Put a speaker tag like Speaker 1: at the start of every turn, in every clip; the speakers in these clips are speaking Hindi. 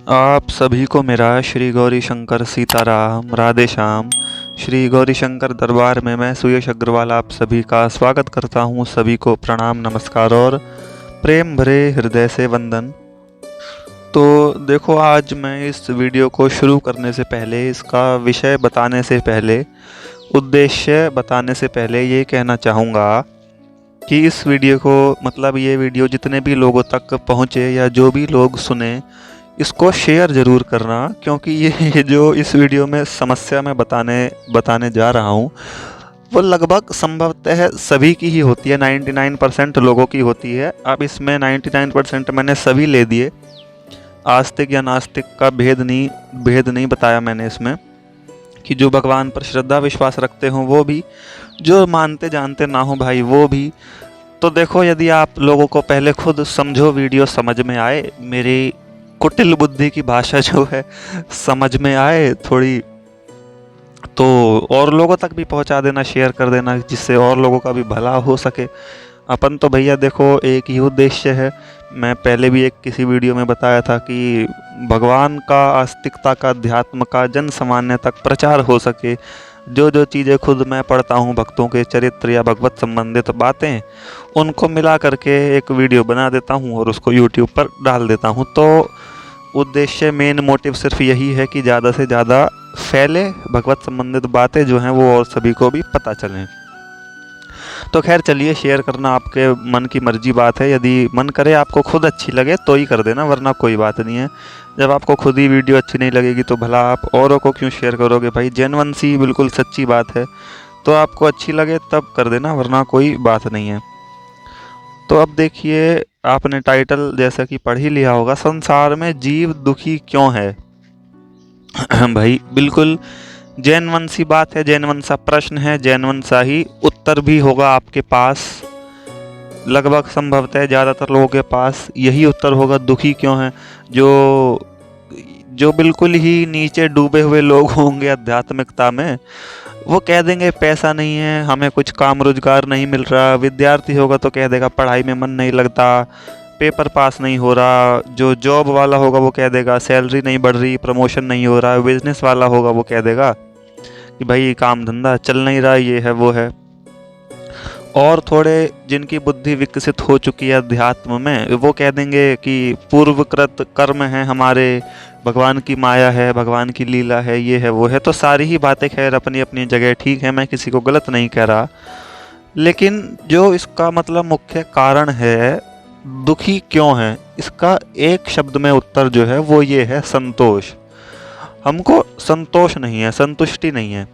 Speaker 1: आप सभी को मेरा श्री गौरी शंकर सीताराम राधे श्याम। श्री गौरी शंकर दरबार में मैं सुयश अग्रवाल आप सभी का स्वागत करता हूँ। सभी को प्रणाम, नमस्कार और प्रेम भरे हृदय से वंदन। तो देखो, आज मैं इस वीडियो को शुरू करने से पहले, इसका विषय बताने से पहले, उद्देश्य बताने से पहले ये कहना चाहूँगा कि इस वीडियो को, मतलब ये वीडियो जितने भी लोगों तक पहुँचे या जो भी लोग सुने, इसको शेयर ज़रूर करना, क्योंकि ये जो इस वीडियो में समस्या मैं बताने जा रहा हूँ वो लगभग संभवतः सभी की ही होती है, 99% लोगों की होती है। अब इसमें 99% मैंने सभी ले दिए, आस्तिक या नास्तिक का भेद नहीं बताया मैंने इसमें, कि जो भगवान पर श्रद्धा विश्वास रखते हों वो भी, जो मानते जानते ना हो भाई वो भी। तो देखो, यदि आप लोगों को पहले खुद समझो, वीडियो समझ में आए, मेरी कुटिल बुद्धि की भाषा जो है समझ में आए थोड़ी, तो और लोगों तक भी पहुंचा देना, शेयर कर देना, जिससे और लोगों का भी भला हो सके। अपन तो भैया देखो, एक ही उद्देश्य है। मैं पहले भी एक किसी वीडियो में बताया था कि भगवान का, आस्तिकता का, अध्यात्म का जन सामान्य तक प्रचार हो सके। जो जो चीज़ें खुद मैं पढ़ता हूँ, भक्तों के चरित्र या भगवत संबंधित बातें, उनको मिला करके एक वीडियो बना देता हूँ और उसको यूट्यूब पर डाल देता हूँ। तो उद्देश्य, मेन मोटिव सिर्फ यही है कि ज़्यादा से ज़्यादा फैले, भगवत संबंधित बातें जो हैं वो और सभी को भी पता चलें। तो खैर चलिए, शेयर करना आपके मन की मर्जी बात है। यदि मन करे, आपको खुद अच्छी लगे तो ही कर देना, वरना कोई बात नहीं है। जब आपको खुद ही वीडियो अच्छी नहीं लगेगी तो भला आप औरों को क्यों शेयर करोगे भाई? जेन्युइन सी बिल्कुल सच्ची बात है, तो आपको अच्छी लगे तब कर देना, वरना कोई बात नहीं है। तो अब देखिए, आपने टाइटल जैसा कि पढ़ ही लिया होगा, संसार में जीव दुखी क्यों है। भाई बिल्कुल जेन्युइन सी बात है, जेन्युइन सा प्रश्न है, जेन्युइन सा ही उत्तर भी होगा आपके पास। लगभग संभवतः ज़्यादातर लोगों के पास यही उत्तर होगा, दुखी क्यों है। जो जो बिल्कुल ही नीचे डूबे हुए लोग होंगे आध्यात्मिकता में, वो कह देंगे पैसा नहीं है, हमें कुछ काम रोजगार नहीं मिल रहा। विद्यार्थी होगा तो कह देगा पढ़ाई में मन नहीं लगता, पेपर पास नहीं हो रहा। जो जॉब वाला होगा वो कह देगा सैलरी नहीं बढ़ रही, प्रमोशन नहीं हो रहा। बिजनेस वाला होगा वो कह देगा कि भाई काम धंधा चल नहीं रहा, ये है वो है। और थोड़े जिनकी बुद्धि विकसित हो चुकी है अध्यात्म में, वो कह देंगे कि पूर्वकृत कर्म है हमारे, भगवान की माया है, भगवान की लीला है, ये है वो है। तो सारी ही बातें खैर अपनी अपनी जगह ठीक है, मैं किसी को गलत नहीं कह रहा। लेकिन जो इसका मतलब मुख्य कारण है, दुखी क्यों है, इसका एक शब्द में उत्तर जो है वो ये है, संतोष। हमको संतोष नहीं है, संतुष्टि नहीं है।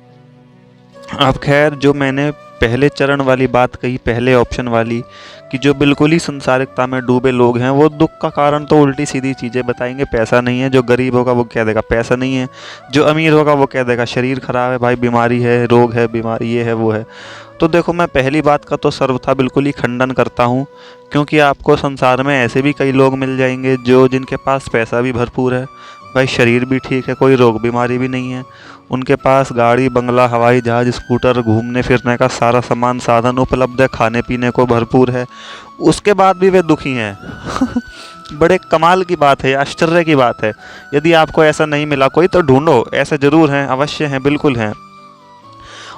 Speaker 1: अब खैर, जो मैंने पहले चरण वाली बात कही, पहले ऑप्शन वाली, कि जो बिल्कुल ही संसारिकता में डूबे लोग हैं वो दुख का कारण तो उल्टी सीधी चीज़ें बताएंगे, पैसा नहीं है। जो गरीब होगा वो कह देगा पैसा नहीं है, जो अमीर होगा वो कह देगा शरीर खराब है भाई, बीमारी है, रोग है, बीमारी ये है वो है। तो देखो, मैं पहली बात का तो सर्वथा बिल्कुल ही खंडन करता हूँ, क्योंकि आपको संसार में ऐसे भी कई लोग मिल जाएंगे जो, जिनके पास पैसा भी भरपूर है भाई, शरीर भी ठीक है, कोई रोग बीमारी भी नहीं है, उनके पास गाड़ी बंगला हवाई जहाज स्कूटर घूमने फिरने का सारा सामान साधन उपलब्ध है, खाने पीने को भरपूर है, उसके बाद भी वे दुखी हैं। बड़े कमाल की बात है, आश्चर्य की बात है। यदि आपको ऐसा नहीं मिला कोई तो ढूंढो, ऐसे जरूर हैं, अवश्य हैं, बिल्कुल हैं।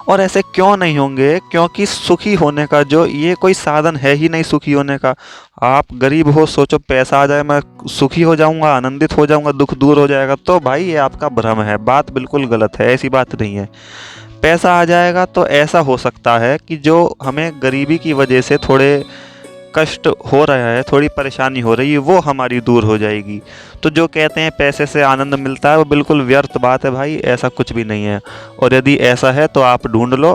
Speaker 1: और ऐसे क्यों नहीं होंगे? क्योंकि सुखी होने का जो ये कोई साधन है ही नहीं सुखी होने का। आप गरीब हो, सोचो पैसा आ जाए मैं सुखी हो जाऊंगा, आनंदित हो जाऊंगा, दुख दूर हो जाएगा, तो भाई ये आपका भ्रम है, बात बिल्कुल गलत है, ऐसी बात नहीं है। पैसा आ जाएगा तो ऐसा हो सकता है कि जो हमें गरीबी की वजह से थोड़े कष्ट हो रहा है, थोड़ी परेशानी हो रही है, वो हमारी दूर हो जाएगी। तो जो कहते हैं पैसे से आनंद मिलता है, वो बिल्कुल व्यर्थ बात है भाई, ऐसा कुछ भी नहीं है। और यदि ऐसा है तो आप ढूंढ लो,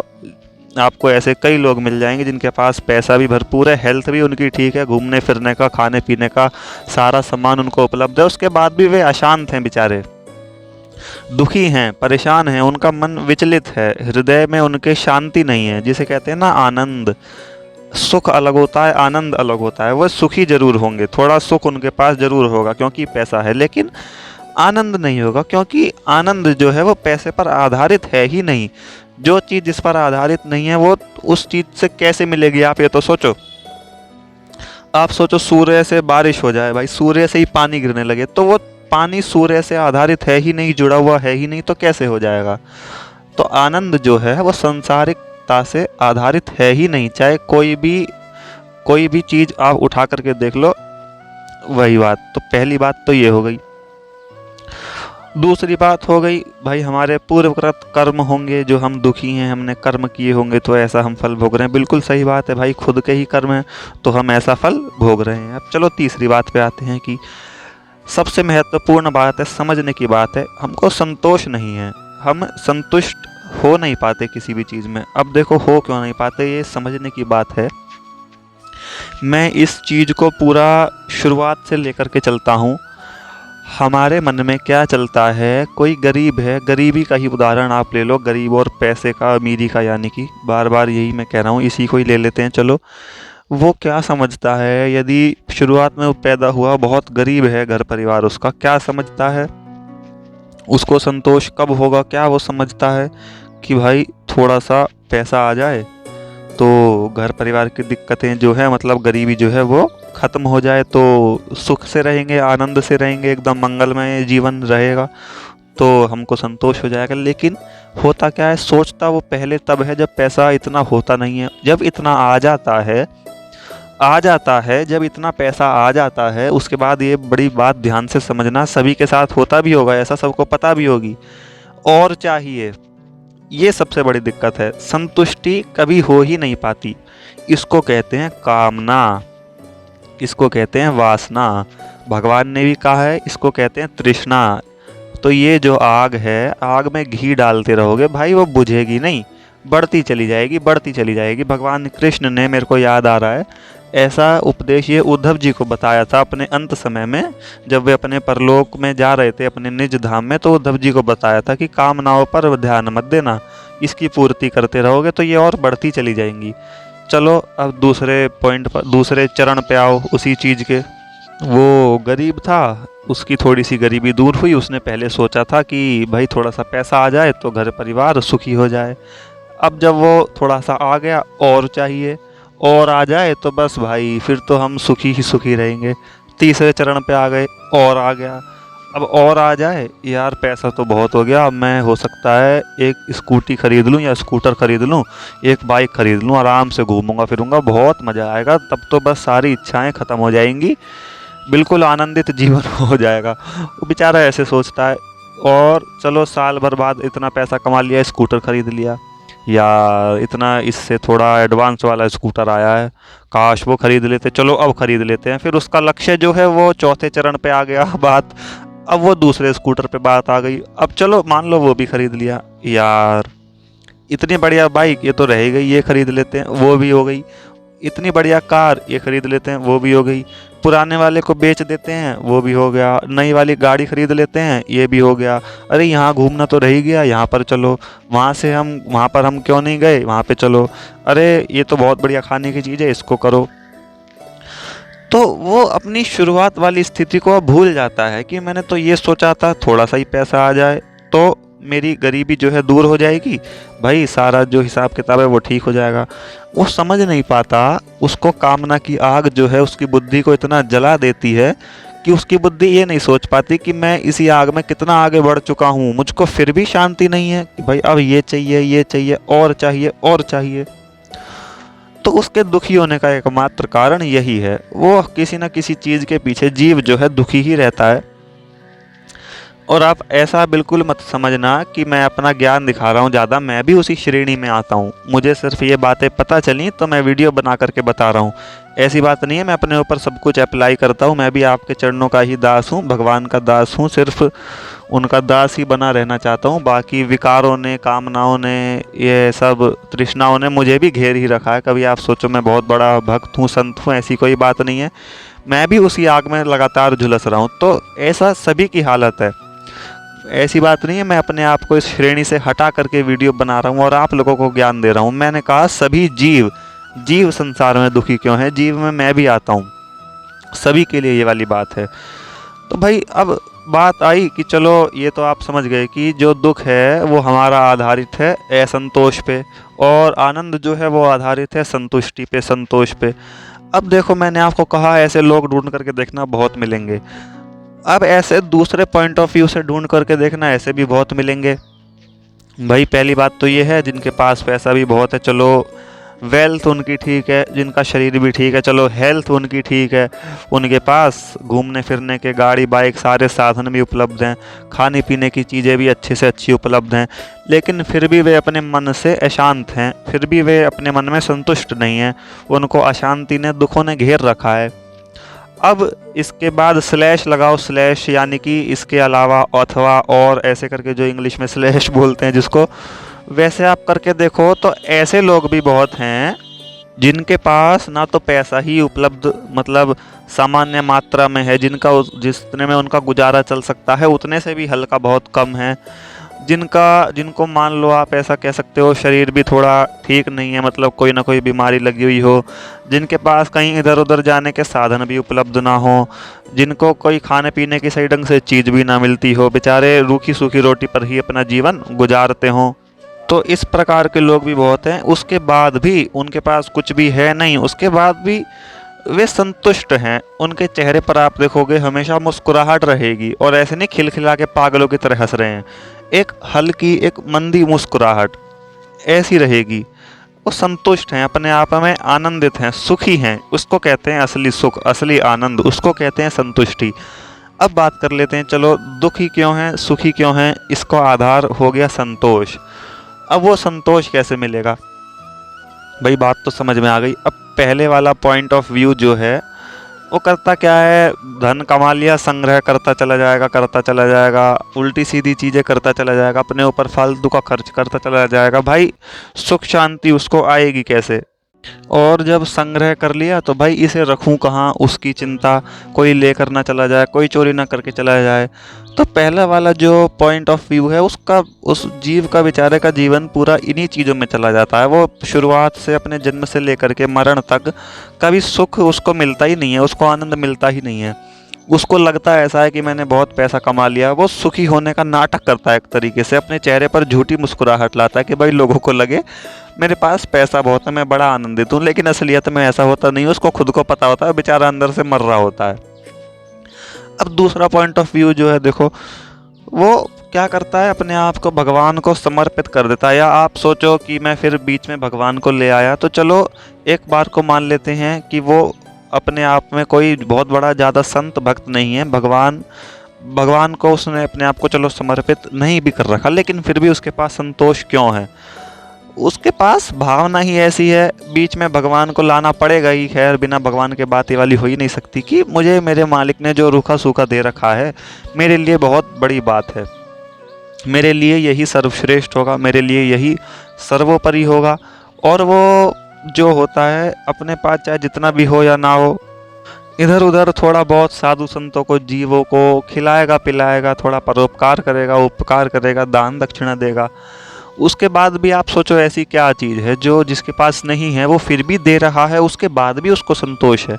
Speaker 1: आपको ऐसे कई लोग मिल जाएंगे जिनके पास पैसा भी भरपूर है, हेल्थ भी उनकी ठीक है, घूमने फिरने का, खाने पीने का सारा सामान उनको उपलब्ध है, उसके बाद भी वे अशांत हैं बेचारे, दुखी हैं, परेशान हैं, उनका मन विचलित है, हृदय में उनके शांति नहीं है। जिसे कहते हैं ना आनंद, सुख अलग होता है, आनंद अलग होता है। वह सुखी जरूर होंगे, थोड़ा सुख उनके पास जरूर होगा क्योंकि पैसा है, लेकिन आनंद नहीं होगा, क्योंकि आनंद जो है वो पैसे पर आधारित है ही नहीं। जो चीज़ जिस पर आधारित नहीं है वो उस चीज़ से कैसे मिलेगी? आप ये तो सोचो, आप सोचो सूर्य से बारिश हो जाए भाई, सूर्य से ही पानी गिरने लगे, तो वो पानी सूर्य से आधारित है ही नहीं, जुड़ा हुआ है ही नहीं, तो कैसे हो जाएगा। तो आनंद जो है वो सांसारिकता से आधारित है ही नहीं, चाहे कोई भी चीज आप उठा करके देख लो, वही बात। तो पहली बात तो ये हो गई। दूसरी बात हो गई भाई, हमारे पूर्वकृत कर्म होंगे जो हम दुखी हैं, हमने कर्म किए होंगे तो ऐसा हम फल भोग रहे हैं। बिल्कुल सही बात है भाई, खुद के ही कर्म हैं तो हम ऐसा फल भोग रहे हैं। अब चलो तीसरी बात पे आते हैं कि सबसे महत्वपूर्ण बात है, समझने की बात है, हमको संतोष नहीं है, हम संतुष्ट हो नहीं पाते किसी भी चीज़ में। अब देखो हो क्यों नहीं पाते, ये समझने की बात है। मैं इस चीज़ को पूरा शुरुआत से लेकर के चलता हूँ। हमारे मन में क्या चलता है, कोई गरीब है, गरीबी का ही उदाहरण आप ले लो, गरीब और पैसे का, अमीरी का, यानी कि बार बार यही मैं कह रहा हूँ, इसी को ही ले लेते हैं। चलो, वो क्या समझता है, यदि शुरुआत में वो पैदा हुआ बहुत गरीब है, घर परिवार उसका, क्या समझता है, उसको संतोष कब होगा, क्या वो समझता है कि भाई थोड़ा सा पैसा आ जाए तो घर परिवार की दिक्कतें जो है, मतलब गरीबी जो है वो ख़त्म हो जाए, तो सुख से रहेंगे, आनंद से रहेंगे, एकदम मंगलमय जीवन रहेगा, तो हमको संतोष हो जाएगा। लेकिन होता क्या है, सोचता वो पहले तब है जब पैसा इतना होता नहीं है। जब इतना आ जाता है, जब इतना पैसा आ जाता है, उसके बाद ये बड़ी बात ध्यान से समझना, सभी के साथ होता भी होगा ऐसा, सबको पता भी होगी, और चाहिए, ये सबसे बड़ी दिक्कत है। संतुष्टि कभी हो ही नहीं पाती। इसको कहते हैं कामना, इसको कहते हैं वासना। भगवान ने भी कहा है इसको कहते हैं तृष्णा। तो ये जो आग है, आग में घी डालते रहोगे भाई, वो बुझेगी नहीं, बढ़ती चली जाएगी, बढ़ती चली जाएगी। भगवान कृष्ण ने, मेरे को याद आ रहा है, ऐसा उपदेश ये उद्धव जी को बताया था अपने अंत समय में, जब वे अपने परलोक में जा रहे थे, अपने निज धाम में, तो उद्धव जी को बताया था कि कामनाओं पर ध्यान मत देना, इसकी पूर्ति करते रहोगे तो ये और बढ़ती चली जाएंगी। चलो अब दूसरे पॉइंट पर, दूसरे चरण पे आओ उसी चीज़ के। वो गरीब था, उसकी थोड़ी सी गरीबी दूर हुई, उसने पहले सोचा था कि भाई थोड़ा सा पैसा आ जाए तो घर परिवार सुखी हो जाए। अब जब वो थोड़ा सा आ गया, और चाहिए, और आ जाए तो बस भाई फिर तो हम सुखी ही सुखी रहेंगे। तीसरे चरण पे आ गए, और आ गया, अब और आ जाए, यार पैसा तो बहुत हो गया, अब मैं हो सकता है एक स्कूटी खरीद लूँ या स्कूटर खरीद लूँ, एक बाइक खरीद लूँ, आराम से घूमूंगा फिरूंगा, बहुत मज़ा आएगा, तब तो बस सारी इच्छाएं ख़त्म हो जाएंगी, बिल्कुल आनंदित जीवन हो जाएगा। वो बेचारा ऐसे सोचता है। और चलो साल भर बाद इतना पैसा कमा लिया, स्कूटर खरीद लिया, या इतना इससे थोड़ा एडवांस वाला स्कूटर आया है, काश वो खरीद लेते, चलो अब खरीद लेते हैं। फिर उसका लक्ष्य जो है वो चौथे चरण पे आ गया बात, अब वो दूसरे स्कूटर पे बात आ गई, अब चलो मान लो वो भी खरीद लिया, यार इतनी बढ़िया बाइक ये तो रह गई, ये खरीद लेते हैं, वो भी हो गई। इतनी बढ़िया कार ये खरीद लेते हैं, वो भी हो गई। पुराने वाले को बेच देते हैं, वो भी हो गया। नई वाली गाड़ी खरीद लेते हैं, ये भी हो गया। अरे यहाँ घूमना तो रह ही गया, यहाँ पर चलो, वहाँ पर हम क्यों नहीं गए, वहाँ पे चलो, अरे ये तो बहुत बढ़िया खाने की चीज़ है, इसको करो। तो वो अपनी शुरुआत वाली स्थिति को भूल जाता है कि मैंने तो ये सोचा था थोड़ा सा ही पैसा आ जाए तो मेरी गरीबी जो है दूर हो जाएगी, भाई सारा जो हिसाब किताब है वो ठीक हो जाएगा। वो समझ नहीं पाता, उसको कामना की आग जो है उसकी बुद्धि को इतना जला देती है कि उसकी बुद्धि ये नहीं सोच पाती कि मैं इसी आग में कितना आगे बढ़ चुका हूँ, मुझको फिर भी शांति नहीं है कि भाई अब ये चाहिए, और चाहिए, और चाहिए। तो उसके दुखी होने का एकमात्र कारण यही है, वो किसी न किसी चीज़ के पीछे जीव जो है दुखी ही रहता है। और आप ऐसा बिल्कुल मत समझना कि मैं अपना ज्ञान दिखा रहा हूँ ज़्यादा, मैं भी उसी श्रेणी में आता हूँ, मुझे सिर्फ ये बातें पता चली तो मैं वीडियो बना करके बता रहा हूँ। ऐसी बात नहीं है मैं अपने ऊपर सब कुछ अप्लाई करता हूँ, मैं भी आपके चरणों का ही दास हूँ, भगवान का दास हूँ, सिर्फ उनका दास ही बना रहना चाहता हूँ। बाकी विकारों ने, कामनाओं ने, ये सब तृष्णाओं ने मुझे भी घेर ही रखा है। कभी आप सोचो मैं बहुत बड़ा भक्त हूँ, संत हूँ, ऐसी कोई बात नहीं है, मैं भी उसी आग में लगातार झुलस रहा हूँ। तो ऐसा सभी की हालत है, ऐसी बात नहीं है मैं अपने आप को इस श्रेणी से हटा करके वीडियो बना रहा हूँ और आप लोगों को ज्ञान दे रहा हूँ। मैंने कहा सभी जीव संसार में दुखी क्यों है, जीव में मैं भी आता हूँ, सभी के लिए ये वाली बात है। तो भाई अब बात आई कि चलो ये तो आप समझ गए कि जो दुख है वो हमारा आधारित है असंतोष पे, और आनंद जो है वो आधारित है संतुष्टि पे, संतोष पे। अब देखो मैंने आपको कहा ऐसे लोग ढूंढ करके देखना बहुत मिलेंगे। अब ऐसे दूसरे पॉइंट ऑफ व्यू से ढूंढ करके देखना, ऐसे भी बहुत मिलेंगे। भाई पहली बात तो ये है, जिनके पास पैसा भी बहुत है, चलो वेल्थ उनकी ठीक है, जिनका शरीर भी ठीक है, चलो हेल्थ उनकी ठीक है, उनके पास घूमने फिरने के गाड़ी बाइक सारे साधन भी उपलब्ध हैं, खाने पीने की चीज़ें भी अच्छे से अच्छी उपलब्ध हैं, लेकिन फिर भी वे अपने मन से अशांत हैं, फिर भी वे अपने मन में संतुष्ट नहीं हैं, उनको अशांति ने, दुखों ने घेर रखा है। अब इसके बाद स्लैश लगाओ, स्लैश यानी कि इसके अलावा, अथवा, और ऐसे करके जो इंग्लिश में स्लैश बोलते हैं जिसको, वैसे आप करके देखो तो ऐसे लोग भी बहुत हैं जिनके पास ना तो पैसा ही उपलब्ध, मतलब सामान्य मात्रा में है, जितने में उनका गुजारा चल सकता है उतने से भी हल्का बहुत कम है, जिनको मान लो आप ऐसा कह सकते हो शरीर भी थोड़ा ठीक नहीं है, मतलब कोई ना कोई बीमारी लगी हुई हो, जिनके पास कहीं इधर उधर जाने के साधन भी उपलब्ध ना हो, जिनको कोई खाने पीने की सही ढंग से चीज़ भी ना मिलती हो, बेचारे रूखी सूखी रोटी पर ही अपना जीवन गुजारते हों। तो इस प्रकार के लोग भी बहुत हैं। उसके बाद भी उनके पास कुछ भी है नहीं, उसके बाद भी वे संतुष्ट हैं, उनके चेहरे पर आप देखोगे हमेशा मुस्कुराहट रहेगी, और ऐसे नहीं खिलखिला के पागलों की तरह हंस रहे हैं, एक हल्की, एक मंदी मुस्कुराहट ऐसी रहेगी। वो संतुष्ट हैं, अपने आप में आनंदित हैं, सुखी हैं, उसको कहते हैं असली सुख, असली आनंद, उसको कहते हैं संतुष्टि। अब बात कर लेते हैं, चलो दुखी क्यों हैं, सुखी क्यों हैं, इसका आधार हो गया संतोष। अब वो संतोष कैसे मिलेगा, भाई बात तो समझ में आ गई। अब पहले वाला पॉइंट ऑफ व्यू जो है वो करता क्या है, धन कमा लिया, संग्रह करता चला जाएगा, उल्टी सीधी चीज़ें करता चला जाएगा, अपने ऊपर फालतू का खर्च करता चला जाएगा। भाई सुख शांति उसको आएगी कैसे? और जब संग्रह कर लिया तो भाई इसे रखूं कहाँ, उसकी चिंता, कोई लेकर ना चला जाए, कोई चोरी ना करके चला जाए। तो पहला वाला जो पॉइंट ऑफ व्यू है उसका, उस जीव का, बेचारे का जीवन पूरा इन्हीं चीज़ों में चला जाता है। वो शुरुआत से अपने जन्म से लेकर के मरण तक कभी सुख उसको मिलता ही नहीं है, उसको आनंद मिलता ही नहीं है। उसको लगता है ऐसा है कि मैंने बहुत पैसा कमा लिया, वो सुखी होने का नाटक करता है, एक तरीके से अपने चेहरे पर झूठी मुस्कुराहट लाता है कि भाई लोगों को लगे मेरे पास पैसा बहुत है, मैं बड़ा आनंदित हूँ, लेकिन असलियत में ऐसा होता नहीं है, उसको खुद को पता होता है, बेचारा अंदर से मर रहा होता है। अब दूसरा पॉइंट ऑफ व्यू जो है देखो, वो क्या करता है, अपने आप को भगवान को समर्पित कर देता है। या आप सोचो कि मैं फिर बीच में भगवान को ले आया, तो चलो एक बार को मान लेते हैं कि वो अपने आप में कोई बहुत बड़ा ज़्यादा संत भक्त नहीं है, भगवान को उसने अपने आप को चलो समर्पित नहीं भी कर रखा, लेकिन फिर भी उसके पास संतोष क्यों है? उसके पास भावना ही ऐसी है, बीच में भगवान को लाना पड़ेगा ही, खैर बिना भगवान के बात ये वाली हो ही नहीं सकती कि मुझे मेरे मालिक ने जो रूखा सूखा दे रखा है मेरे लिए बहुत बड़ी बात है, मेरे लिए यही सर्वश्रेष्ठ होगा, मेरे लिए यही सर्वोपरि होगा। और वो जो होता है अपने पास चाहे जितना भी हो या ना हो, इधर उधर थोड़ा बहुत साधु संतों को, जीवों को खिलाएगा पिलाएगा, थोड़ा परोपकार करेगा, उपकार करेगा, दान दक्षिणा देगा। उसके बाद भी आप सोचो ऐसी क्या चीज़ है जो जिसके पास नहीं है वो फिर भी दे रहा है, उसके बाद भी उसको संतोष है।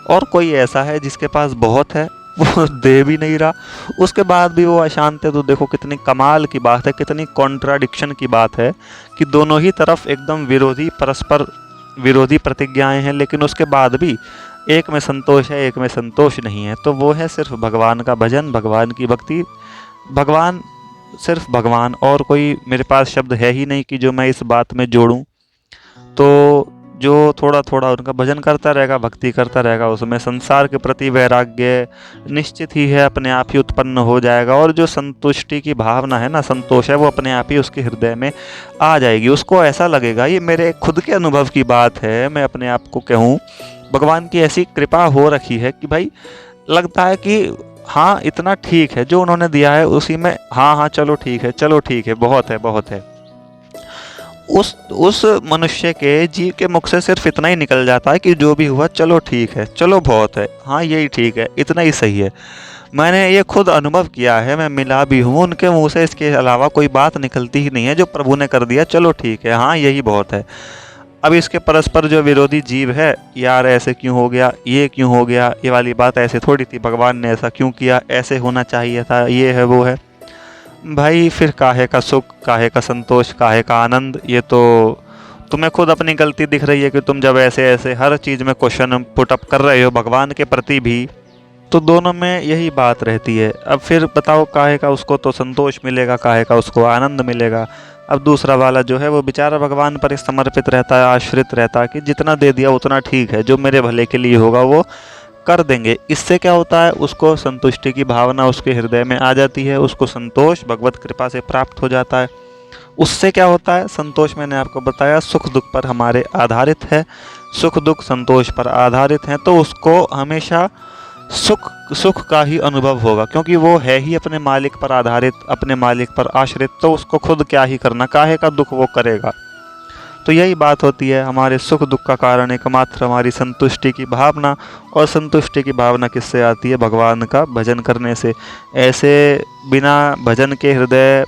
Speaker 1: और कोई ऐसा है जिसके पास बहुत है, वो दे भी नहीं रहा, उसके बाद भी वो अशांत है। तो देखो कितनी कमाल की बात है, कितनी कॉन्ट्राडिक्शन की बात है कि दोनों ही तरफ एकदम विरोधी, परस्पर विरोधी प्रतिज्ञाएं हैं, लेकिन उसके बाद भी एक में संतोष है, एक में संतोष नहीं है। तो वो है सिर्फ भगवान का भजन, भगवान की भक्ति, भगवान, सिर्फ भगवान, और कोई मेरे पास शब्द है ही नहीं कि जो मैं इस बात में जोड़ूं। तो जो थोड़ा थोड़ा उनका भजन करता रहेगा, भक्ति करता रहेगा, उसमें संसार के प्रति वैराग्य निश्चित ही है, अपने आप ही उत्पन्न हो जाएगा। और जो संतुष्टि की भावना है ना, संतोष है, वो अपने आप ही उसके हृदय में आ जाएगी। उसको ऐसा लगेगा ये मेरे खुद के अनुभव की बात है, मैं अपने आप को कहूँ, भगवान की ऐसी कृपा हो रखी है कि भाई लगता है कि हाँ इतना ठीक है, जो उन्होंने दिया है उसी में, हाँ हाँ चलो ठीक है, चलो ठीक है, बहुत है बहुत है। उस मनुष्य के जीव के मुख से सिर्फ इतना ही निकल जाता है कि जो भी हुआ चलो ठीक है, चलो बहुत है, हाँ यही ठीक है, इतना ही सही है। मैंने ये खुद अनुभव किया है, मैं मिला भी हूँ, उनके मुंह से इसके अलावा कोई बात निकलती ही नहीं है, जो प्रभु ने कर दिया चलो ठीक है, हाँ यही बहुत है। अब इसके परस्पर जो विरोधी जीव है, यार ऐसे क्यों हो गया, ये क्यों हो गया, ये वाली बात ऐसे थोड़ी थी, भगवान ने ऐसा क्यों किया, ऐसे होना चाहिए था, ये है वो है। भाई फिर काहे का सुख, काहे का संतोष, काहे का आनंद? ये तो तुम्हें खुद अपनी गलती दिख रही है कि तुम जब ऐसे ऐसे हर चीज़ में क्वेश्चन पुटअप कर रहे हो भगवान के प्रति भी, तो दोनों में यही बात रहती है। अब फिर बताओ, काहे का उसको तो संतोष मिलेगा, काहे का उसको आनंद मिलेगा। अब दूसरा वाला जो है वो बेचारा भगवान पर समर्पित रहता है, आश्रित रहता है कि जितना दे दिया उतना ठीक है, जो मेरे भले के लिए होगा वो कर देंगे। इससे क्या होता है, उसको संतुष्टि की भावना उसके हृदय में आ जाती है, उसको संतोष भगवत कृपा से प्राप्त हो जाता है। उससे क्या होता है, संतोष मैंने आपको बताया सुख दुख पर हमारे आधारित है, सुख दुख संतोष पर आधारित हैं, तो उसको हमेशा सुख सुख का ही अनुभव होगा, क्योंकि वो है ही अपने मालिक पर आधारित, अपने मालिक पर आश्रित, तो उसको खुद क्या ही करना, काहे का दुख वो करेगा। तो यही बात होती है, हमारे सुख दुख का कारण एकमात्र हमारी संतुष्टि की भावना, और संतुष्टि की भावना किससे आती है, भगवान का भजन करने से। ऐसे बिना भजन के हृदय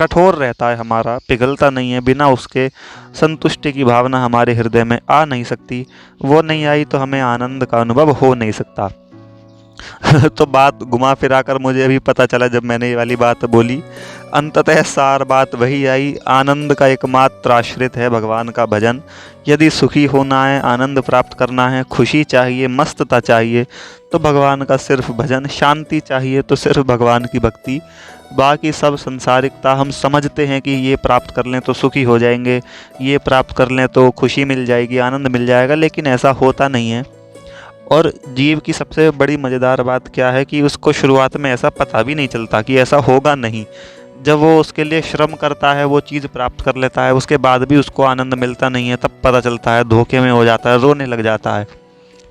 Speaker 1: कठोर रहता है हमारा, पिघलता नहीं है, बिना उसके संतुष्टि की भावना हमारे हृदय में आ नहीं सकती। वो नहीं आई तो हमें आनंद का अनुभव हो नहीं सकता। तो बात घुमा फिरा कर मुझे अभी पता चला, जब मैंने ये वाली बात बोली, अंततः सार बात वही आई, आनंद का एकमात्र आश्रित है भगवान का भजन। यदि सुखी होना है, आनंद प्राप्त करना है, खुशी चाहिए, मस्तता चाहिए, तो भगवान का सिर्फ भजन, शांति चाहिए तो सिर्फ भगवान की भक्ति। बाकी सब संसारिकता हम समझते हैं कि ये प्राप्त कर लें तो सुखी हो जाएंगे, ये प्राप्त कर लें तो खुशी मिल जाएगी, आनंद मिल जाएगा, लेकिन ऐसा होता नहीं है। और जीव की सबसे बड़ी मज़ेदार बात क्या है कि उसको शुरुआत में ऐसा पता भी नहीं चलता कि ऐसा होगा नहीं। जब वो उसके लिए श्रम करता है, वो चीज़ प्राप्त कर लेता है, उसके बाद भी उसको आनंद मिलता नहीं है, तब पता चलता है, धोखे में हो जाता है, रोने लग जाता है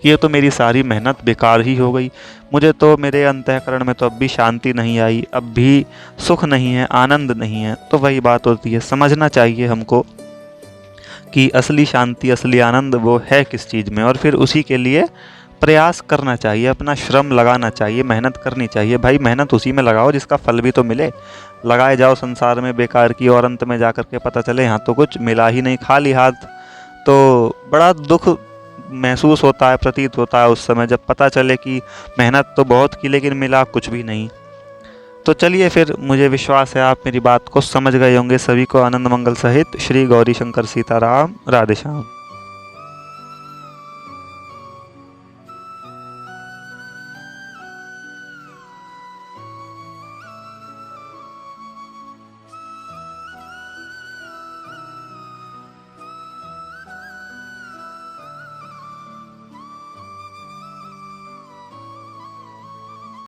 Speaker 1: कि ये तो मेरी सारी मेहनत बेकार ही हो गई। मुझे तो मेरे अंतःकरण में तो अब भी शांति नहीं आई, अब भी सुख नहीं है, आनंद नहीं है। तो वही बात होती है, समझना चाहिए हमको कि असली शांति, असली आनंद वो है किस चीज़ में, और फिर उसी के लिए प्रयास करना चाहिए, अपना श्रम लगाना चाहिए, मेहनत करनी चाहिए। भाई मेहनत उसी में लगाओ जिसका फल भी तो मिले। लगाए जाओ संसार में बेकार की, और अंत में जाकर के पता चले यहाँ तो कुछ मिला ही नहीं, खाली हाथ, तो बड़ा दुख महसूस होता है, प्रतीत होता है उस समय, जब पता चले कि मेहनत तो बहुत की लेकिन मिला कुछ भी नहीं। तो चलिए फिर, मुझे विश्वास है आप मेरी बात को समझ गए होंगे। सभी को आनंद मंगल सहित श्री गौरी शंकर सीताराम, राधे श्याम।